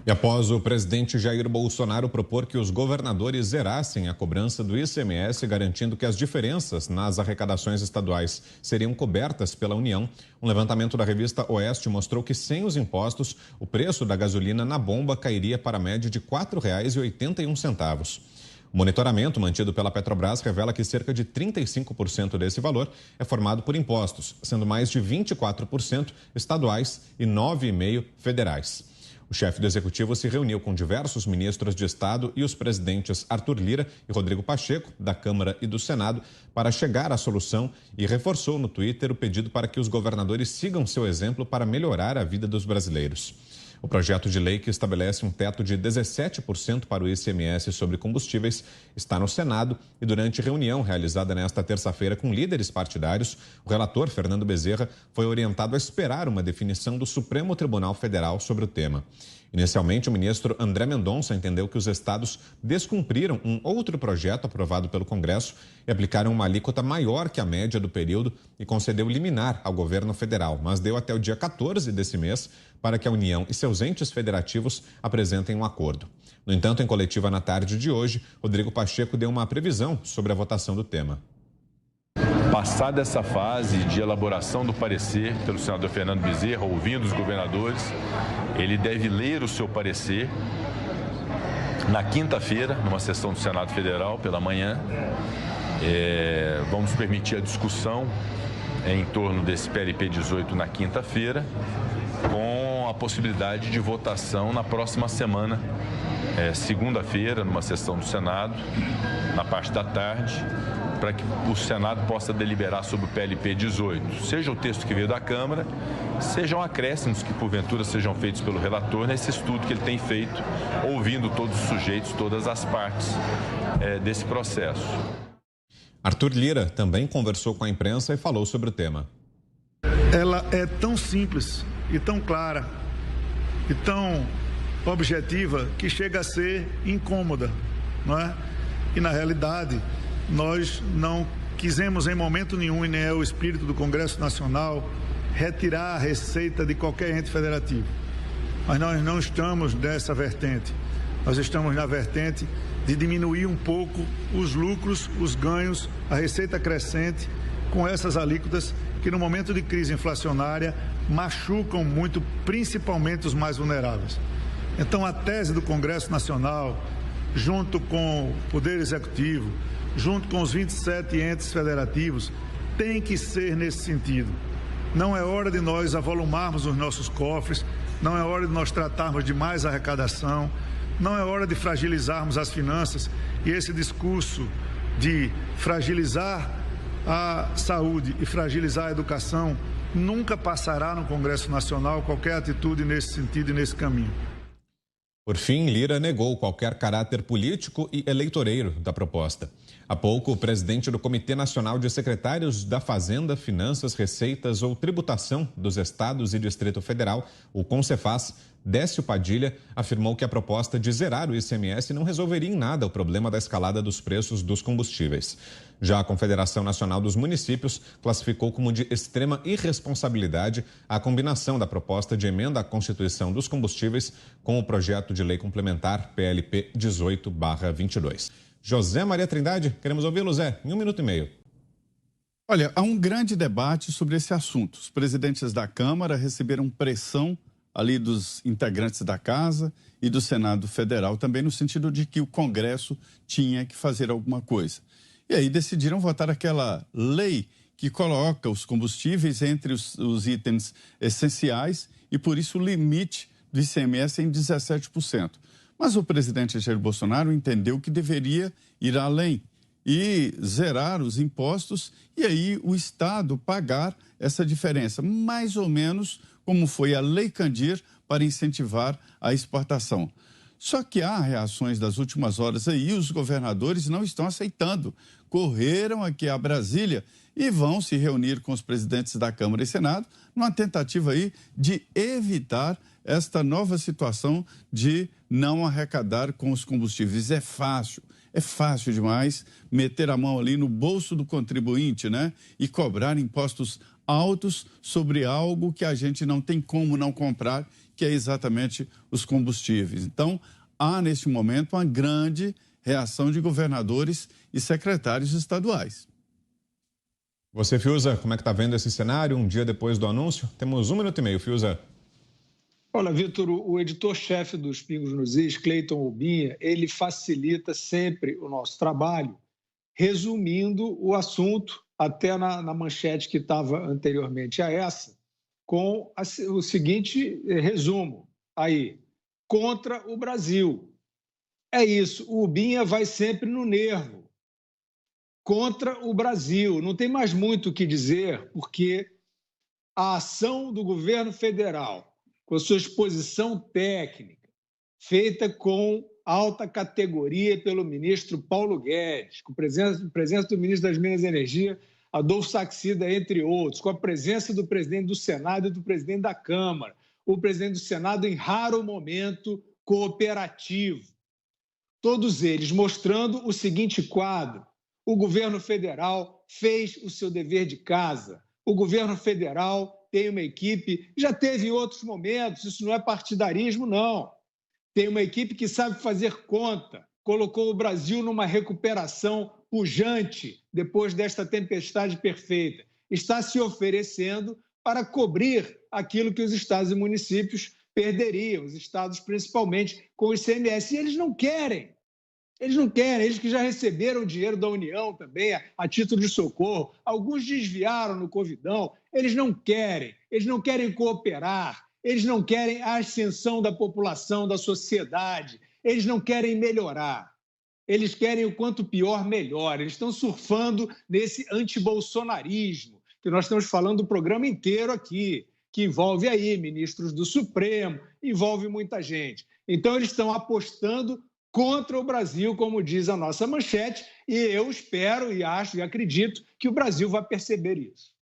E após o presidente Jair Bolsonaro propor que os governadores zerassem a cobrança do ICMS, garantindo que as diferenças nas arrecadações estaduais seriam cobertas pela União, um levantamento da revista Oeste mostrou que, sem os impostos, o preço da gasolina na bomba cairia para a média de R$ 4,81. O monitoramento mantido pela Petrobras revela que cerca de 35% desse valor é formado por impostos, sendo mais de 24% estaduais e 9,5% federais. O chefe do executivo se reuniu com diversos ministros de Estado e os presidentes Arthur Lira e Rodrigo Pacheco, da Câmara e do Senado, para chegar à solução e reforçou no Twitter o pedido para que os governadores sigam seu exemplo para melhorar a vida dos brasileiros. O projeto de lei que estabelece um teto de 17% para o ICMS sobre combustíveis está no Senado e, durante reunião realizada nesta terça-feira com líderes partidários, o relator Fernando Bezerra foi orientado a esperar uma definição do Supremo Tribunal Federal sobre o tema. Inicialmente, o ministro André Mendonça entendeu que os estados descumpriram um outro projeto aprovado pelo Congresso e aplicaram uma alíquota maior que a média do período e concedeu liminar ao governo federal, mas deu até o dia 14 desse mês para que a União e seus entes federativos apresentem um acordo. No entanto, em coletiva na tarde de hoje, Rodrigo Pacheco deu uma previsão sobre a votação do tema. Passada essa fase de elaboração do parecer pelo senador Fernando Bezerra, ouvindo os governadores, ele deve ler o seu parecer na quinta-feira, numa sessão do Senado Federal, pela manhã. Vamos permitir a discussão em torno desse PLP 18 na quinta-feira, com a possibilidade de votação na próxima semana, segunda-feira, numa sessão do Senado, na parte da tarde, para que o Senado possa deliberar sobre o PLP 18, seja o texto que veio da Câmara, sejam acréscimos que porventura sejam feitos pelo relator nesse estudo que ele tem feito, ouvindo todos os sujeitos, todas as partes desse processo. Arthur Lira também conversou com a imprensa e falou sobre o tema. Ela é tão simples e tão clara e tão objetiva que chega a ser incômoda, não é? E na realidade nós não quisemos em momento nenhum, e nem é o espírito do Congresso Nacional, retirar a receita de qualquer ente federativo. Mas nós não estamos nessa vertente. Nós estamos na vertente de diminuir um pouco os lucros, os ganhos, a receita crescente com essas alíquotas que no momento de crise inflacionária machucam muito, principalmente os mais vulneráveis. Então a tese do Congresso Nacional, junto com o Poder Executivo, junto com os 27 entes federativos, tem que ser nesse sentido. Não é hora de nós avolumarmos os nossos cofres, não é hora de nós tratarmos de mais arrecadação, não é hora de fragilizarmos as finanças, e esse discurso de fragilizar a saúde e fragilizar a educação nunca passará no Congresso Nacional qualquer atitude nesse sentido e nesse caminho. Por fim, Lira negou qualquer caráter político e eleitoreiro da proposta. Há pouco, o presidente do Comitê Nacional de Secretários da Fazenda, Finanças, Receitas ou Tributação dos Estados e Distrito Federal, o CONCEFAS, Décio Padilha, afirmou que a proposta de zerar o ICMS não resolveria em nada o problema da escalada dos preços dos combustíveis. Já a Confederação Nacional dos Municípios classificou como de extrema irresponsabilidade a combinação da proposta de emenda à Constituição dos Combustíveis com o projeto de lei complementar PLP 18/22. José Maria Trindade, queremos ouvi-lo, Zé, em 1 minuto e meio. Olha, há um grande debate sobre esse assunto. Os presidentes da Câmara receberam pressão ali dos integrantes da Casa e do Senado Federal, também no sentido de que o Congresso tinha que fazer alguma coisa. E aí decidiram votar aquela lei que coloca os combustíveis entre os itens essenciais e, por isso, o limite do ICMS em 17%. Mas o presidente Jair Bolsonaro entendeu que deveria ir além e zerar os impostos e aí o Estado pagar essa diferença, mais ou menos como foi a Lei Candir para incentivar a exportação. Só que há reações das últimas horas aí, os governadores não estão aceitando. Correram aqui a Brasília e vão se reunir com os presidentes da Câmara e Senado numa tentativa aí de evitar esta nova situação de não arrecadar com os combustíveis. É fácil, É fácil demais meter a mão ali no bolso do contribuinte, né? E cobrar impostos altos sobre algo que a gente não tem como não comprar, que é exatamente os combustíveis. Então, há neste momento uma grande reação de governadores e secretários estaduais. Você, Fiuza, como é que está vendo esse cenário um dia depois do anúncio? Temos 1 minuto e meio, Fiuza. Olha, Vitor, o editor-chefe dos Pingos nos Is, Cleiton Obinha, ele facilita sempre o nosso trabalho, resumindo o assunto, até na manchete que estava anteriormente a essa, com o seguinte resumo aí: contra o Brasil. É isso, o Obinha vai sempre no nervo. Contra o Brasil. Não tem mais muito o que dizer, porque a ação do governo federal, com a sua exposição técnica, feita com alta categoria pelo ministro Paulo Guedes, com presença do ministro das Minas e Energia, Adolfo Saxida, entre outros, com a presença do presidente do Senado e do presidente da Câmara, o presidente do Senado em raro momento cooperativo. Todos eles mostrando o seguinte quadro: o governo federal fez o seu dever de casa, o governo federal tem uma equipe, já teve em outros momentos, isso não é partidarismo, não. Tem uma equipe que sabe fazer conta, colocou o Brasil numa recuperação pujante depois desta tempestade perfeita. Está se oferecendo para cobrir aquilo que os estados e municípios perderiam, os estados principalmente com o ICMS. E eles não querem. Eles não querem, eles que já receberam dinheiro da União também, a título de socorro. Alguns desviaram no Covidão. Eles não querem cooperar, eles não querem a ascensão da população, da sociedade, eles não querem melhorar. Eles querem o quanto pior, melhor. Eles estão surfando nesse antibolsonarismo, que nós estamos falando do programa inteiro aqui, que envolve aí ministros do Supremo, envolve muita gente. Então, eles estão apostando contra o Brasil, como diz a nossa manchete, e eu espero e acho e acredito que o Brasil vai perceber isso.